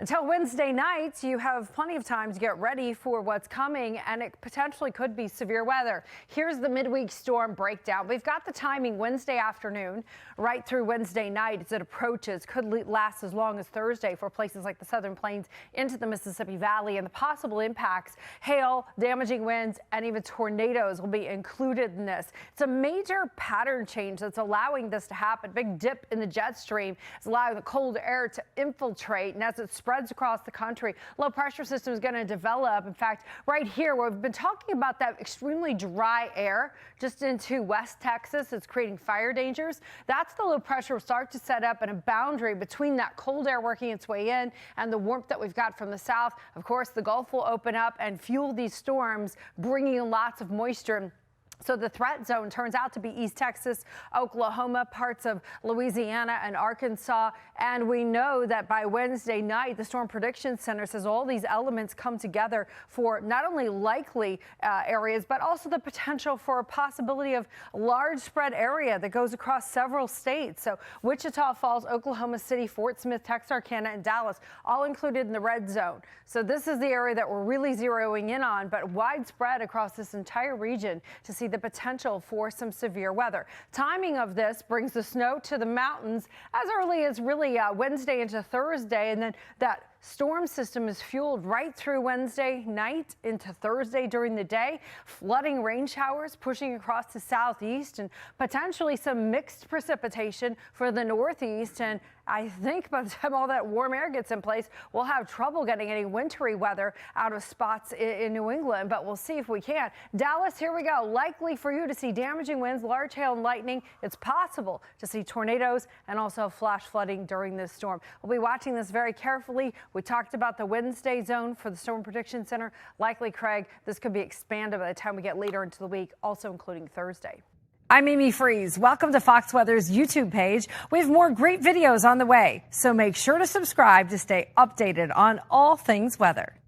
Until Wednesday night, you have plenty of time to get ready for what's coming, and it potentially could be severe weather. Here's the midweek storm breakdown. We've got the timing Wednesday afternoon right through Wednesday night as it approaches. Could last as long as Thursday for places like the Southern Plains into the Mississippi Valley, and the possible impacts, hail, damaging winds, and even tornadoes will be included in this. It's a major pattern change that's allowing this to happen. Big dip in the jet stream is allowing the cold air to infiltrate, and as it spreads across the country, low pressure system is going to develop. In fact, right here, where we've been talking about that extremely dry air just into West Texas, it's creating fire dangers. That's the low pressure will start to set up in a boundary between that cold air working its way in and the warmth that we've got from the south. Of course, the Gulf will open up and fuel these storms, bringing in lots of moisture. So the threat zone turns out to be East Texas, Oklahoma, parts of Louisiana and Arkansas. And we know that by Wednesday night, the Storm Prediction Center says all these elements come together for not only likely areas, but also the potential for a possibility of large spread area that goes across several states. So Wichita Falls, Oklahoma City, Fort Smith, Texarkana, and Dallas, all included in the red zone. So this is the area that we're really zeroing in on, but widespread across this entire region to see the potential for some severe weather. Timing of this brings the snow to the mountains as early as really Wednesday into Thursday, and then that storm system is fueled right through Wednesday night into Thursday during the day. Flooding rain showers pushing across the southeast and potentially some mixed precipitation for the northeast. And I think by the time all that warm air gets in place, we'll have trouble getting any wintry weather out of spots in New England, but we'll see if we can. Dallas, here we go. Likely for you to see damaging winds, large hail and lightning. It's possible to see tornadoes and also flash flooding during this storm. We'll be watching this very carefully. We talked about the Wednesday zone for the Storm Prediction Center. Likely, Craig, this could be expanded by the time we get later into the week, also including Thursday. I'm Amy Freeze. Welcome to Fox Weather's YouTube page. We have more great videos on the way, so make sure to subscribe to stay updated on all things weather.